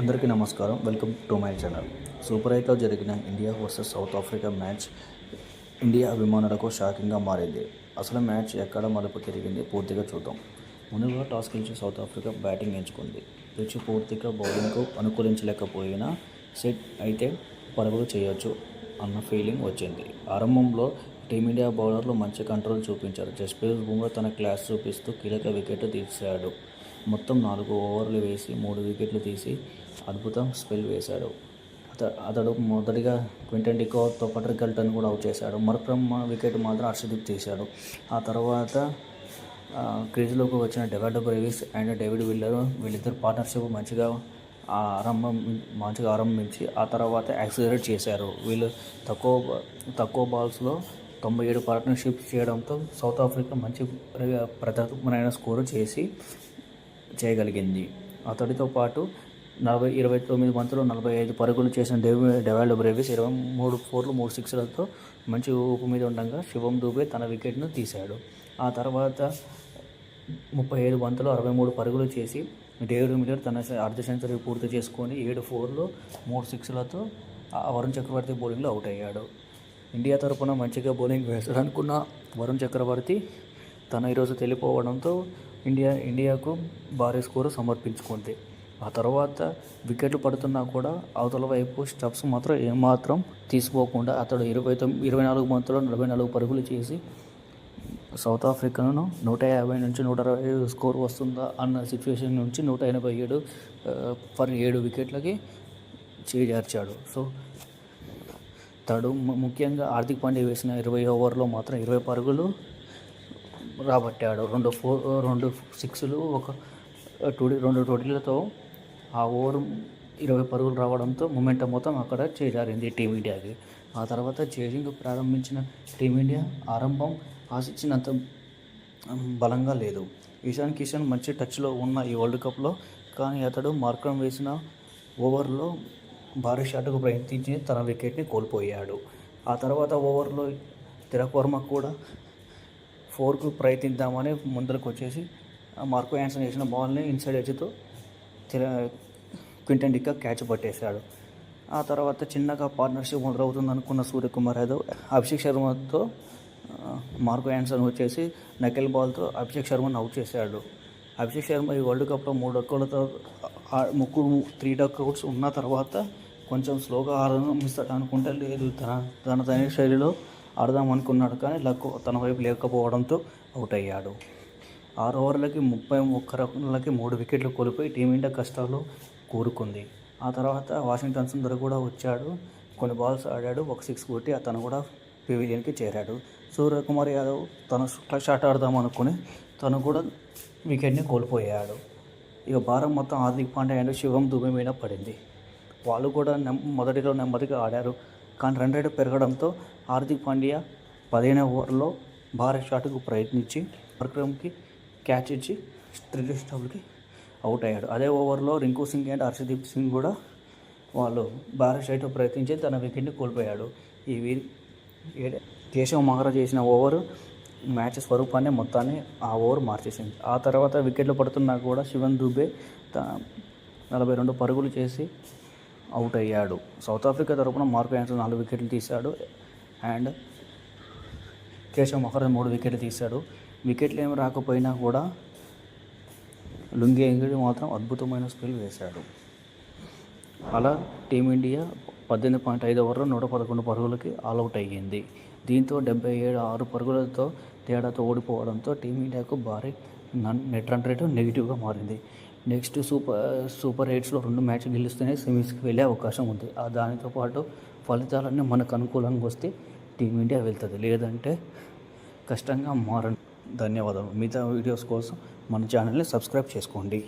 అందరికీ నమస్కారం. Welcome to my channel. Super 8లో జరిగిన India versus South Africa match India అభిమానులకు షాకింగ్గా మారింది. అసలు మ్యాచ్ ఎక్కడ మలుపు తిరిగింది పూర్తిగా చూద్దాం. ముందుగా టాస్ గెలిచి సౌత్ ఆఫ్రికా బ్యాటింగ్ ఎంచుకుంది. పిచ్ పూర్తిగా బౌలింగ్కు అనుకూలించలేకపోయినా సెట్ అయితే పరుగులు చేయొచ్చు అన్న ఫీలింగ్ వచ్చింది. ఆరంభంలో టీమిండియా బౌలర్లు మంచి కంట్రోల్ చూపించారు. జస్ప్రీత్ బుమ్రా తన క్లాస్ చూపిస్తూ కీలక వికెట్ తీశాడు. మొత్తం 4 ఓవర్లు వేసి 3 వికెట్లు తీసి అద్భుతం స్పెల్ వేశాడు. అతడు మొదటిగా క్వింటన్ డికాక్తో పాటు గల్టన్ కూడా అవుట్ చేశాడు. మరొక వికెట్ మాత్రం హర్షదీప్ తీశాడు. ఆ తర్వాత క్రీజ్లోకి వచ్చిన డెవాల్డ్ బ్రేవిస్ అండ్ డేవిడ్ విల్లర్ వీళ్ళిద్దరు పార్ట్నర్షిప్ మంచిగా ఆరంభించి ఆ తర్వాత యాక్సిలరేట్ చేశారు. వీళ్ళు తక్కువ బాల్స్లో 97 పార్ట్నర్షిప్ చేయడంతో సౌత్ ఆఫ్రికా మంచి ప్రధానమైన స్కోరు చేయగలిగింది. అతడితో పాటు 29 బంతులు 45 పరుగులు చేసిన డెవాల్డ్ బ్రేవిస్ 23 4లు 3 సిక్స్లతో మంచి ఊపు మీద ఉండగా శివం దూబే తన వికెట్ను తీశాడు. ఆ తర్వాత 35 బంతులు 63 పరుగులు చేసి డేవిడ్ మిల్లర్ తన అర్ధ సెంచరీ పూర్తి చేసుకొని 7 4లు 3 సిక్స్లతో వరుణ్ చక్రవర్తి బౌలింగ్లో అవుట్ అయ్యాడు. ఇండియా తరపున మంచిగా బౌలింగ్ వేస్తాడనుకున్న వరుణ్ చక్రవర్తి ఈరోజు తెలిపోవడంతో ఇండియాకు భారీ స్కోరు సమర్పించుకుంది. ఆ తర్వాత వికెట్లు పడుతున్నా కూడా అవతల వైపు స్టబ్స్ మాత్రం ఏమాత్రం తీసుకోకుండా అతడు 24 బంతుల్లో 44 పరుగులు చేసి సౌత్ ఆఫ్రికాను 150 నుంచి 160 స్కోర్ వస్తుందా అన్న సిచ్యువేషన్ నుంచి 187 ఫర్ 7 వికెట్లకి చేజార్చాడు. సో ముఖ్యంగా హార్దిక్ పాండ్యా వేసిన 20 ఓవర్లో మాత్రం 20 పరుగులు రాబట్టాడు. 2 సిక్స్లు 2 టోటీలతో ఆ ఓవర్ 20 పరుగులు రావడంతో మొమెంటం మొత్తం అక్కడ చేజారింది టీమిండియాకి. ఆ తర్వాత చేజింగ్ ప్రారంభించిన టీమిండియా ఆరంభం ఆశించినంత బలంగా లేదు. ఇషాన్ కిషన్ మంచి టచ్లో ఉన్న ఈ వరల్డ్ కప్లో, కానీ అతడు మార్క్రమ్ వేసిన ఓవర్లో భారీ షాట్కు ప్రయత్నించి తన వికెట్ని కోల్పోయాడు. ఆ తర్వాత ఓవర్లో తిలక్ వర్మ కూడా 4కు ప్రయత్నిద్దామని ముందరకు వచ్చేసి మార్కో యాన్సన్ వేసిన బాల్ని ఇన్సైడ్ ఎడ్జ్తో క్వింటన్ డికాక్ క్యాచ్ పట్టేశాడు. ఆ తర్వాత చిన్నగా పార్ట్నర్షిప్ మొదలవుతుంది అనుకున్న సూర్యకుమార్ యాదవ్ అభిషేక్ శర్మతో మార్కో యాన్సన్ వచ్చేసి నకెల్ బాల్తో అభిషేక్ శర్మను అవుట్ చేశాడు. అభిషేక్ శర్మ ఈ వరల్డ్ కప్లో 3 డక్కలతో 3 డక్అవుట్స్ ఉన్న తర్వాత కొంచెం స్లోగా ఆరంభిస్తాడు అనుకుంటే లేదు, తన శైలిలో ఆడదాం అనుకున్నాడు, కానీ లక్ తన వైపు లేకపోవడంతో అవుట్ అయ్యాడు. 6 ఓవర్లకి 31 రన్లకి 3 వికెట్లు కోల్పోయి టీమిండియా కష్టాల్లో కూరుకుంది. ఆ తర్వాత వాషింగ్టన్ సుందర్ కూడా వచ్చాడు, కొన్ని బాల్స్ ఆడాడు, 1 6 కొట్టి అతను కూడా పెవిలియన్కి చేరాడు. సూర్యకుమార్ యాదవ్ తను షాట్ ఆడదాం అనుకుని తను కూడా వికెట్ని కోల్పోయాడు. ఇక భారం మొత్తం హార్దిక్ పాండ్యా అండ్ శివం దుబే మీద పడింది. వాళ్ళు కూడా మొదటిలో నెమ్మదిగా ఆడారు, కానీ రన్ రేట్ పెరగడంతో హార్దిక్ పాండ్యా 15వ ఓవర్లో భారీ షాట్కు ప్రయత్నించి మార్క్రమ్కి క్యాచ్ ఇచ్చి 3 స్టబ్లకి అవుట్ అయ్యాడు. అదే ఓవర్లో రింకు సింగ్ అండ్ హర్షదీప్ సింగ్ కూడా వాళ్ళు భారీ షాట్ ప్రయత్నించి తన వికెట్ని కోల్పోయాడు. కేశవ్ మహారాజ్ చేసిన ఓవర్ మ్యాచ్ స్వరూపాన్ని మొత్తాన్ని ఆ ఓవర్ మార్చేసింది. ఆ తర్వాత వికెట్లు పడుతున్నా కూడా శివన్ దుబే 42 పరుగులు చేసి అవుట్ అయ్యాడు. సౌత్ ఆఫ్రికా తరపున మార్కో యాన్సన్ 4 వికెట్లు తీశాడు అండ్ కేశవ్ మహారాజ్ 3 వికెట్లు తీశాడు. వికెట్లు ఏమి రాకపోయినా కూడా లుంగి ఎంగిడి మాత్రం అద్భుతమైన స్పెల్ వేశాడు. అలా టీమిండియా 18.5 ఓవర్లో 111 పరుగులకి ఆల్అవుట్ అయ్యింది. దీంతో 76 పరుగులతో తేడాతో ఓడిపోవడంతో టీమిండియాకు భారీ నెట్ రన్ రేటు నెగిటివ్గా మారింది. నెక్స్ట్ సూపర్ 8లో 2 మ్యాచ్లు గెలిస్తేనే సెమీస్కి వెళ్ళే అవకాశం ఉంది. దానితో పాటు ఫలితాలన్నీ మనకు అనుకూలంగా వస్తే టీమిండియా వెళ్తుంది, లేదంటే కష్టంగా మారండి. ధన్యవాదాలు. మిగతా వీడియోస్ కోసం మన ఛానల్ని సబ్స్క్రైబ్ చేసుకోండి.